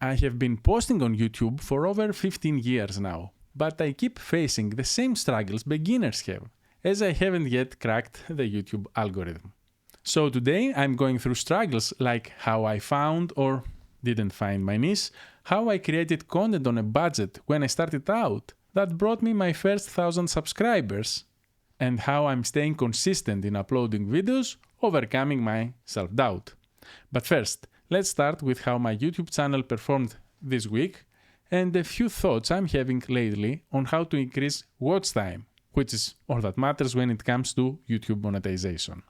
I have been posting on YouTube for over 15 years now, but I keep facing the same struggles beginners have, as I haven't yet cracked the YouTube algorithm. So today I'm going through struggles like how I found or didn't find my niche, how I created content on a budget when I started out that brought me my first 1,000 subscribers, and how I'm staying consistent in uploading videos, overcoming my self-doubt. But first, let's start with how my YouTube channel performed this week and a few thoughts I'm having lately on how to increase watch time, which is all that matters when it comes to YouTube monetization.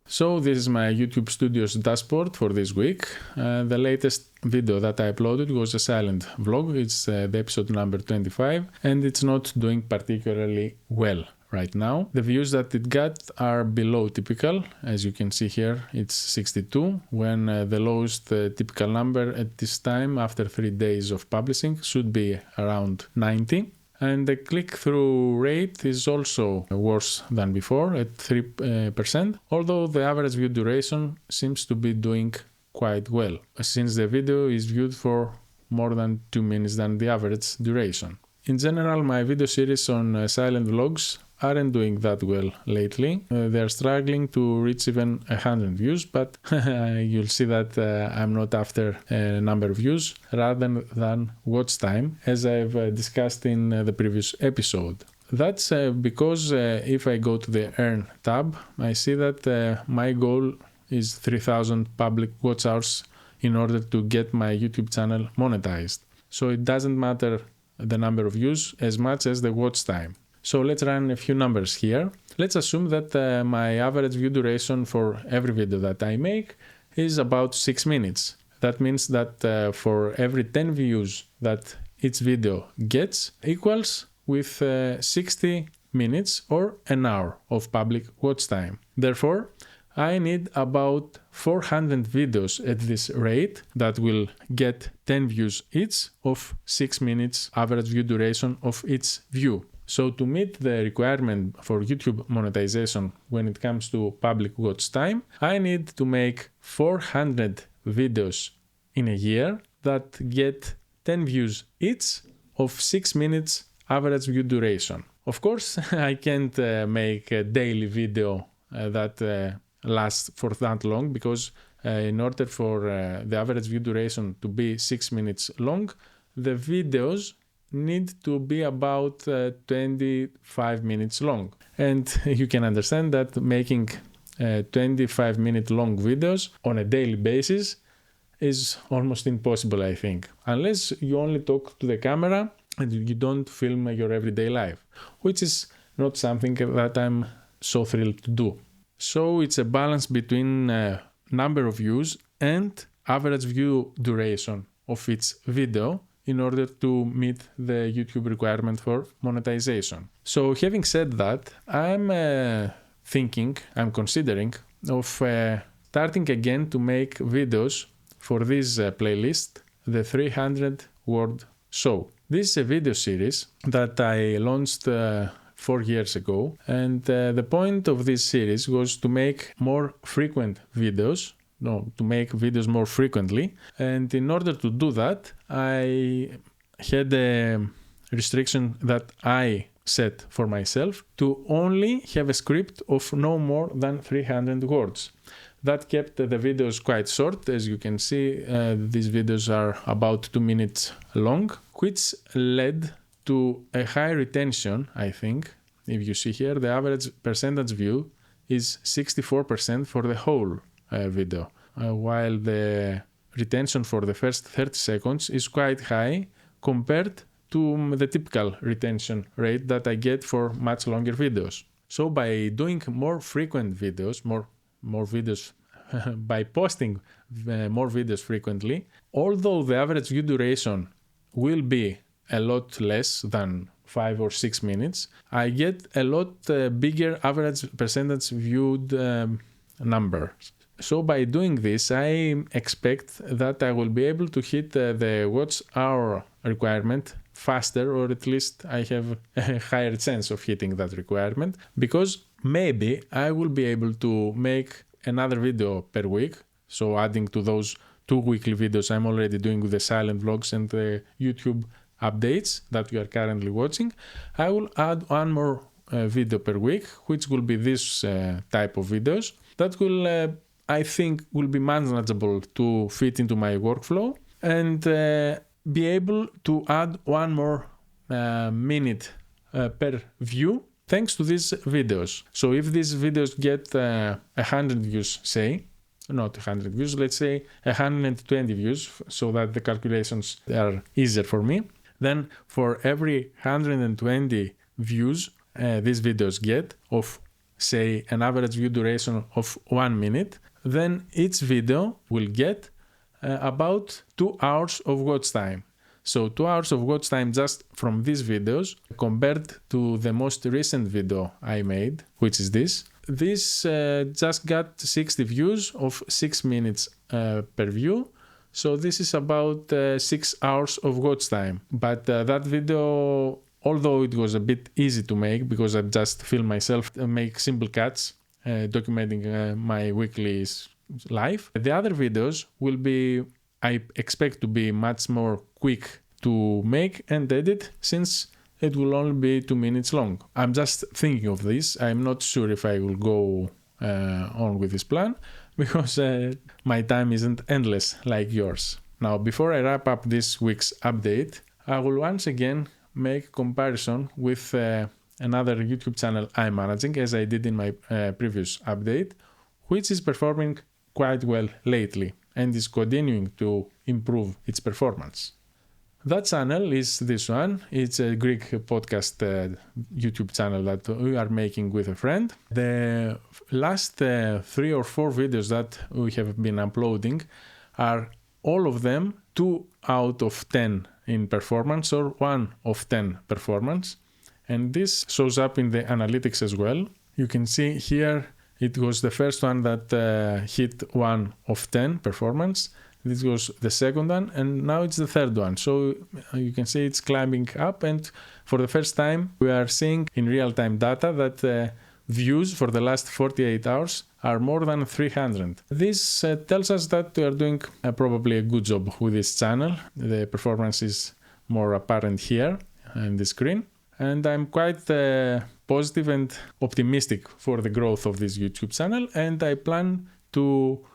So this is my YouTube Studios dashboard for this week. The latest video that I uploaded was a silent vlog. It's the episode number 25 and it's not doing particularly well right now. The views that it got are below typical. As you can see here, it's 62, when the lowest typical number at this time after 3 days of publishing should be around 90. And the click-through rate is also worse than before at 3%, although the average view duration seems to be doing quite well, since the video is viewed for more than 2 minutes than the average duration. In general, my video series on silent vlogs aren't doing that well lately. They're struggling to reach even 100 views, but you'll see that I'm not after a number of views rather than watch time, as I've discussed in the previous episode. That's because if I go to the Earn tab, I see that my goal is 3,000 public watch hours in order to get my YouTube channel monetized. So it doesn't matter the number of views as much as the watch time. So let's run a few numbers here. Let's assume that my average view duration for every video that I make is about 6 minutes. That means that for every 10 views that each video gets equals with 60 minutes or an hour of public watch time. Therefore, I need about 400 videos at this rate that will get 10 views each of 6 minutes average view duration of each view. So to meet the requirement for YouTube monetization when it comes to public watch time, I need to make 400 videos in a year that get 10 views each of 6 minutes average view duration. Of course, I can't make a daily video that lasts for that long, because in order for the average view duration to be 6 minutes long, the videos need to be about 25 minutes long. And you can understand that making 25-minute long videos on a daily basis is almost impossible, I think, unless you only talk to the camera and you don't film your everyday life, which is not something that I'm so thrilled to do. So it's a balance between number of views and average view duration of each video in order to meet the YouTube requirement for monetization. So having said that, I'm considering of starting again to make videos for this playlist, the 300 Word Show. This is a video series that I launched 4 years ago, and the point of this series was to make more frequent videos, to make videos more frequently. And in order to do that, I had a restriction that I set for myself to only have a script of no more than 300 words. That kept the videos quite short. As you can see, these videos are about 2 minutes long, which led to a high retention, I think. If you see here, the average percentage view is 64% for the whole video, while the retention for the first 30 seconds is quite high compared to the typical retention rate that I get for much longer videos. So by doing more frequent videos, more videos, by posting more videos frequently, although the average view duration will be a lot less than 5 or 6 minutes, I get a lot bigger average percentage viewed number. So by doing this, I expect that I will be able to hit the watch hour requirement faster, or at least I have a higher chance of hitting that requirement, because maybe I will be able to make another video per week, so adding to those 2 weekly videos I'm already doing with the silent vlogs and the YouTube updates that you are currently watching, I will add one more video per week, which will be this type of videos that will, I think, will be manageable to fit into my workflow and be able to add one more minute per view thanks to these videos. So if these videos get 100 views, say, not 100 views, let's say 120 views, so that the calculations are easier for me, then for every 120 views these videos get of, say, an average view duration of 1 minute, then each video will get about 2 hours of watch time. So 2 hours of watch time just from these videos compared to the most recent video I made, which is this. This just got 60 views of 6 minutes per view. So this is about 6 hours of watch time. But that video, although it was a bit easy to make because I just filmed myself and make simple cuts documenting my weekly life, the other videos will be, I expect to be much more quick to make and edit since it will only be 2 minutes long. I'm just thinking of this. I'm not sure if I will go on with this plan because my time isn't endless like yours. Now, before I wrap up this week's update, I will once again make a comparison with another YouTube channel I'm managing, as I did in my previous update, which is performing quite well lately and is continuing to improve its performance. That channel is this one. It's a Greek podcast YouTube channel that we are making with a friend. The last 3 or 4 videos that we have been uploading are all of them 2 out of 10 in performance or 1 of 10 performance. And this shows up in the analytics as well. You can see here it was the first one that hit 1 of 10 performance. This was the second one, and now it's the third one. So you can see it's climbing up, and for the first time we are seeing in real-time data that views for the last 48 hours are more than 300. This tells us that we are doing probably a good job with this channel. The performance is more apparent here on the screen, and I'm quite positive and optimistic for the growth of this YouTube channel, and I plan to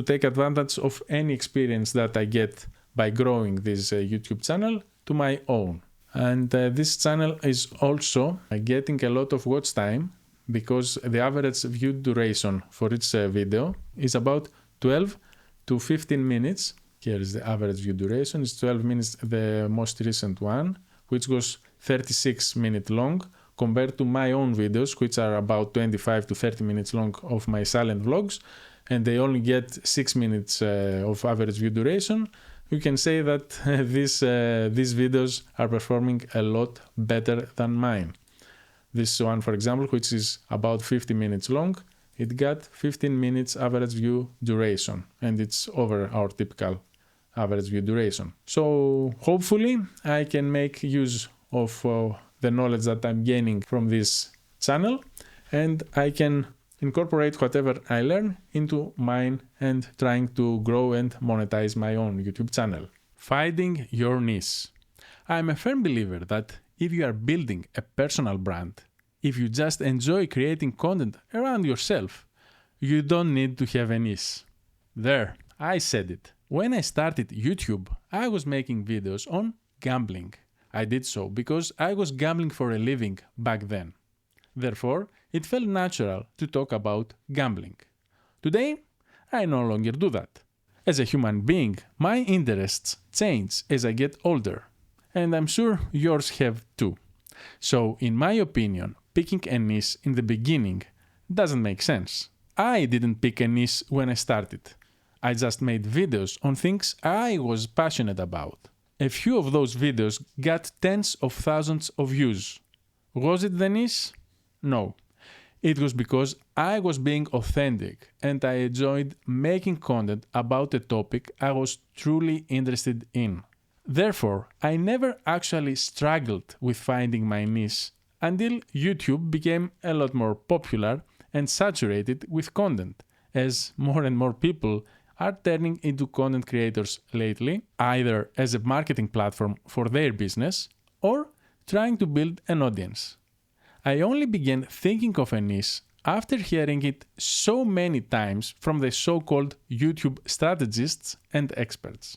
take advantage of any experience that I get by growing this YouTube channel to my own. And this channel is also getting a lot of watch time because the average view duration for each video is about 12 to 15 minutes. Here is the average view duration. It's 12 minutes, the most recent one, which was 36 minutes long, compared to my own videos, which are about 25 to 30 minutes long of my silent vlogs, and they only get 6 minutes of average view duration. You can say that these videos are performing a lot better than mine. This one, for example, which is about 50 minutes long, it got 15 minutes average view duration, and it's over our typical average view duration. So hopefully I can make use of the knowledge that I'm gaining from this channel, and I can incorporate whatever I learn into mine and trying to grow and monetize my own YouTube channel. Finding your niche. I'm a firm believer that if you are building a personal brand, if you just enjoy creating content around yourself, you don't need to have a niche. There, I said it. When I started YouTube, I was making videos on gambling. I did so because I was gambling for a living back then. Therefore, it felt natural to talk about gambling. Today, I no longer do that. As a human being, my interests change as I get older, and I'm sure yours have too. So, in my opinion, picking a niche in the beginning doesn't make sense. I didn't pick a niche when I started. I just made videos on things I was passionate about. A few of those videos got tens of thousands of views. Was it the niche? No. It was because I was being authentic and I enjoyed making content about a topic I was truly interested in. Therefore, I never actually struggled with finding my niche until YouTube became a lot more popular and saturated with content, as more and more people are turning into content creators lately, either as a marketing platform for their business or trying to build an audience. I only began thinking of a niche after hearing it so many times from the so-called YouTube strategists and experts.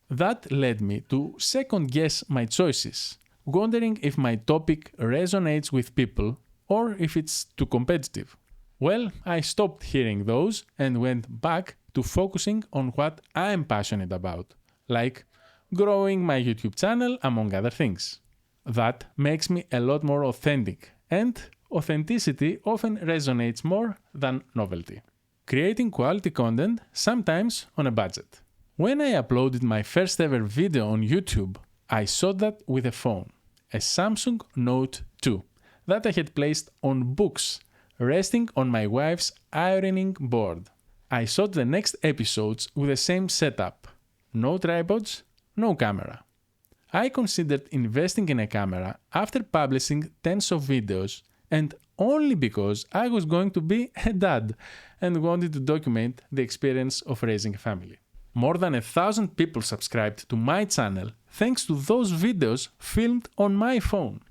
That led me to second-guess my choices, wondering if my topic resonates with people or if it's too competitive. Well, I stopped hearing those and went back to focusing on what I'm passionate about, like growing my YouTube channel, among other things. That makes me a lot more authentic, and authenticity often resonates more than novelty. Creating quality content, sometimes on a budget. When I uploaded my first ever video on YouTube, I shot that with a phone, a Samsung Note 2, that I had placed on books, resting on my wife's ironing board. I shot the next episodes with the same setup. No tripods, no camera. I considered investing in a camera after publishing tens of videos, and only because I was going to be a dad and wanted to document the experience of raising a family. More than 1,000 people subscribed to my channel thanks to those videos filmed on my phone.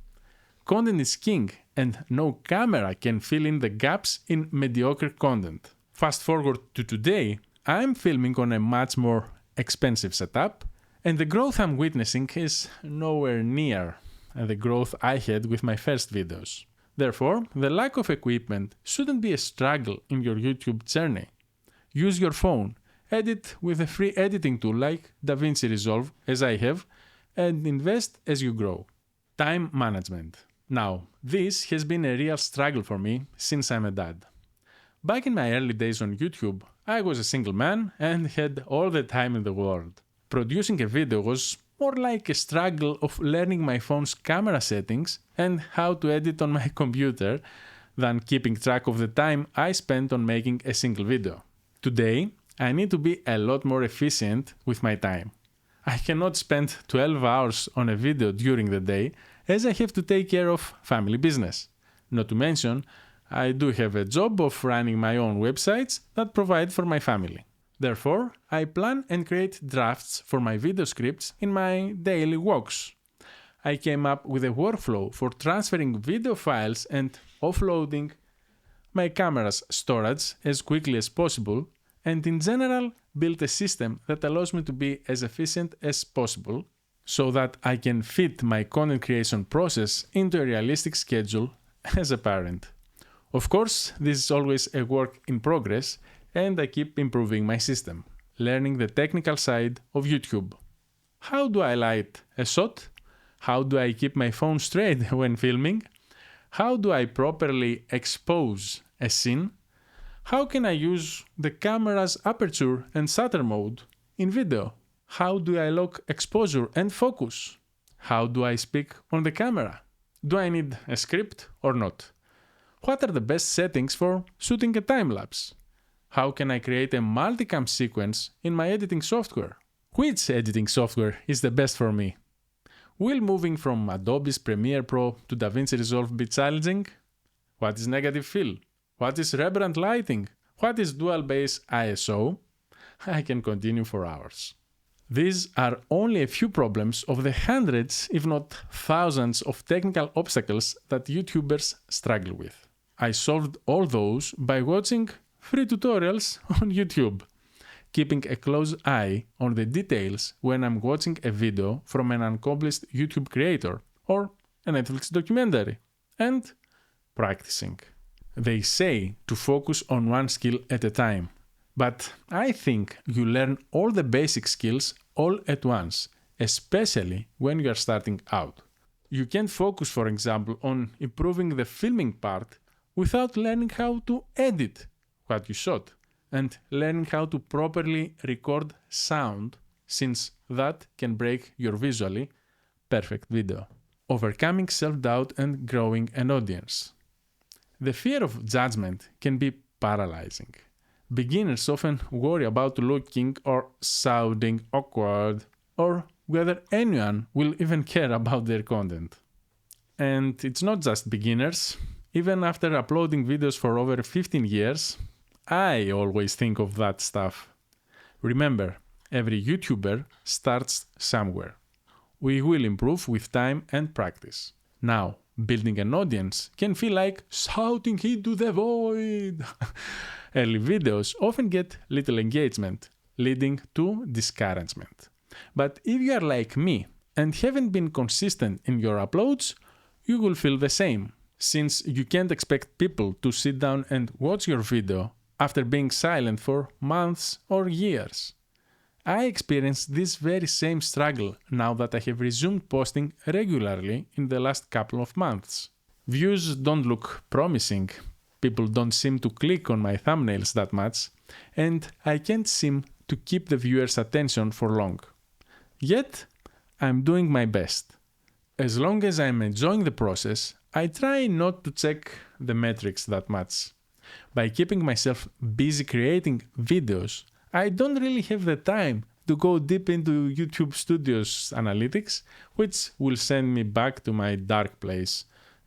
Content is king, and no camera can fill in the gaps in mediocre content. Fast forward to today, I'm filming on a much more expensive setup, and the growth I'm witnessing is nowhere near the growth I had with my first videos. Therefore, the lack of equipment shouldn't be a struggle in your YouTube journey. Use your phone, edit with a free editing tool like DaVinci Resolve, as I have, and invest as you grow. Time management. Now, this has been a real struggle for me since I'm a dad. Back in my early days on YouTube, I was a single man and had all the time in the world. Producing a video was more like a struggle of learning my phone's camera settings and how to edit on my computer than keeping track of the time I spent on making a single video. Today, I need to be a lot more efficient with my time. I cannot spend 12 hours on a video during the day as I have to take care of family business. Not to mention, I do have a job of running my own websites that provide for my family. Therefore, I plan and create drafts for my video scripts in my daily walks. I came up with a workflow for transferring video files and offloading my camera's storage as quickly as possible, and in general built a system that allows me to be as efficient as possible so that I can fit my content creation process into a realistic schedule as a parent. Of course, this is always a work in progress, and I keep improving my system, learning the technical side of YouTube. How do I light a shot? How do I keep my phone straight when filming? How do I properly expose a scene? How can I use the camera's aperture and shutter mode in video? How do I lock exposure and focus? How do I speak on the camera? Do I need a script or not? What are the best settings for shooting a time-lapse? How can I create a multicam sequence in my editing software? Which editing software is the best for me? Will moving from Adobe's Premiere Pro to DaVinci Resolve be challenging? What is negative fill? What is Rembrandt lighting? What is dual base ISO? I can continue for hours. These are only a few problems of the hundreds, if not thousands, of technical obstacles that YouTubers struggle with. I solved all those by watching free tutorials on YouTube, keeping a close eye on the details when I'm watching a video from an accomplished YouTube creator or a Netflix documentary, and practicing. They say to focus on one skill at a time, but I think you learn all the basic skills all at once, especially when you are starting out. You can't focus, for example, on improving the filming part without learning how to edit what you shot and learning how to properly record sound, since that can break your visually perfect video. Overcoming self-doubt and growing an audience. The fear of judgment can be paralyzing. Beginners often worry about looking or sounding awkward, or whether anyone will even care about their content. And it's not just beginners. Even after uploading videos for over 15 years, I always think of that stuff. Remember, every YouTuber starts somewhere. We will improve with time and practice. Now, building an audience can feel like shouting into the void. Early videos often get little engagement, leading to discouragement. But if you are like me and haven't been consistent in your uploads, you will feel the same, since you can't expect people to sit down and watch your video after being silent for months or years. I experienced this very same struggle now that I have resumed posting regularly in the last couple of months. Views don't look promising, people don't seem to click on my thumbnails that much, and I can't seem to keep the viewers' attention for long. Yet, I'm doing my best. As long as I'm enjoying the process, I try not to check the metrics that much. By keeping myself busy creating videos, I don't really have the time to go deep into YouTube Studio's analytics, which will send me back to my dark place,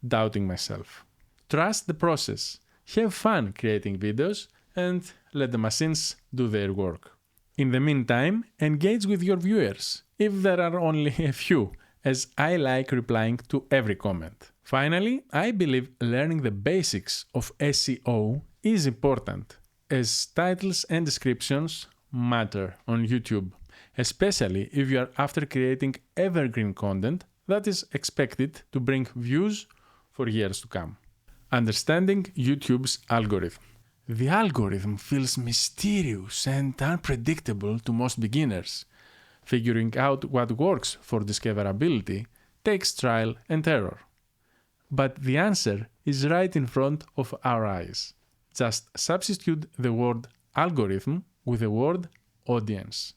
doubting myself. Trust the process, have fun creating videos, and let the machines do their work. In the meantime, engage with your viewers, if there are only a few, as I like replying to every comment. Finally, I believe learning the basics of SEO is important, as titles and descriptions matter on YouTube, especially if you are after creating evergreen content that is expected to bring views for years to come. Understanding YouTube's algorithm. The algorithm feels mysterious and unpredictable to most beginners. Figuring out what works for discoverability takes trial and error. But the answer is right in front of our eyes. Just substitute the word algorithm with the word audience.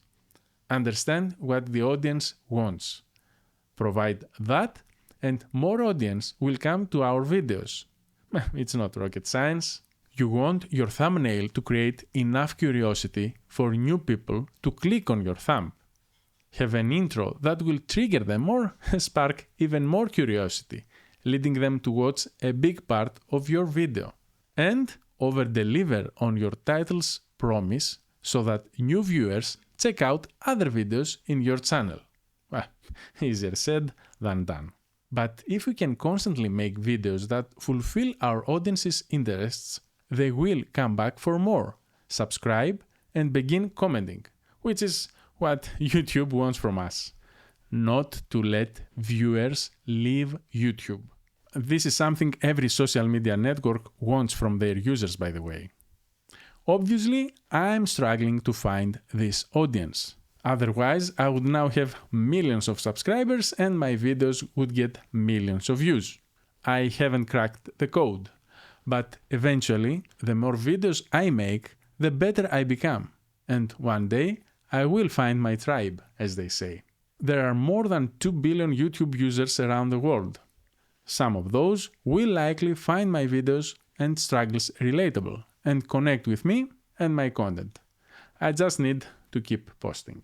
Understand what the audience wants. Provide that, and more audience will come to our videos. It's not rocket science. You want your thumbnail to create enough curiosity for new people to click on your thumb. Have an intro that will trigger them or spark even more curiosity, leading them to watch a big part of your video. And over-deliver on your title's promise so that new viewers check out other videos in your channel. Well, easier said than done. But if we can constantly make videos that fulfill our audience's interests, they will come back for more, subscribe, and begin commenting, which is what YouTube wants from us. Not to let viewers leave YouTube. This is something every social media network wants from their users, by the way. Obviously, I'm struggling to find this audience. Otherwise, I would now have millions of subscribers and my videos would get millions of views. I haven't cracked the code. But eventually, the more videos I make, the better I become. And one day, I will find my tribe, as they say. There are more than 2 billion YouTube users around the world. Some of those will likely find my videos and struggles relatable and connect with me and my content. I just need to keep posting.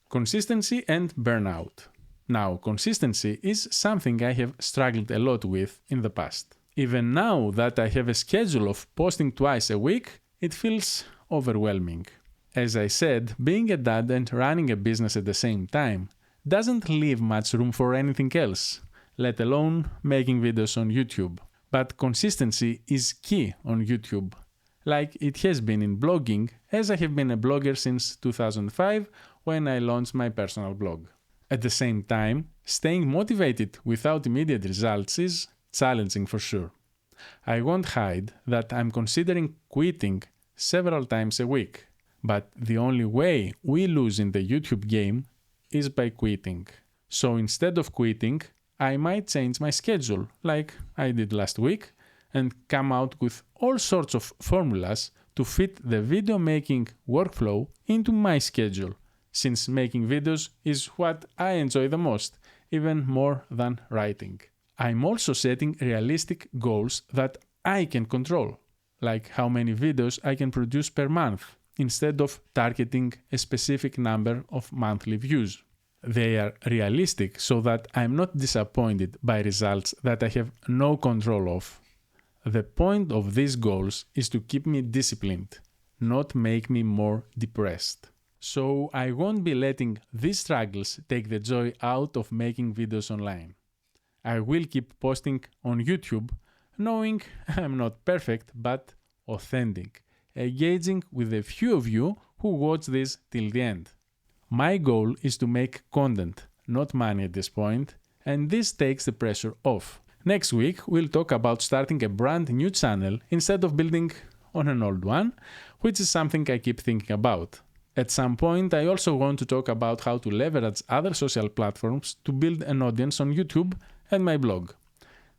Consistency and burnout. Now, consistency is something I have struggled a lot with in the past. Even now that I have a schedule of posting twice a week, it feels overwhelming. As I said, being a dad and running a business at the same time doesn't leave much room for anything else, let alone making videos on YouTube. But consistency is key on YouTube, like it has been in blogging, as I have been a blogger since 2005 when I launched my personal blog. At the same time, staying motivated without immediate results is challenging for sure. I won't hide that I'm considering quitting several times a week, but the only way we lose in the YouTube game is by quitting. So instead of quitting, I might change my schedule, like I did last week, and come out with all sorts of formulas to fit the video making workflow into my schedule, since making videos is what I enjoy the most, even more than writing. I'm also setting realistic goals that I can control, like how many videos I can produce per month, instead of targeting a specific number of monthly views. They are realistic so that I'm not disappointed by results that I have no control of. The point of these goals is to keep me disciplined, not make me more depressed. So I won't be letting these struggles take the joy out of making videos online. I will keep posting on YouTube, knowing I'm not perfect but authentic, engaging with the few of you who watch this till the end. My goal is to make content, not money at this point, and this takes the pressure off. Next week, we'll talk about starting a brand new channel instead of building on an old one, which is something I keep thinking about. At some point, I also want to talk about how to leverage other social platforms to build an audience on YouTube and my blog.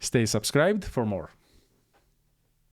Stay subscribed for more.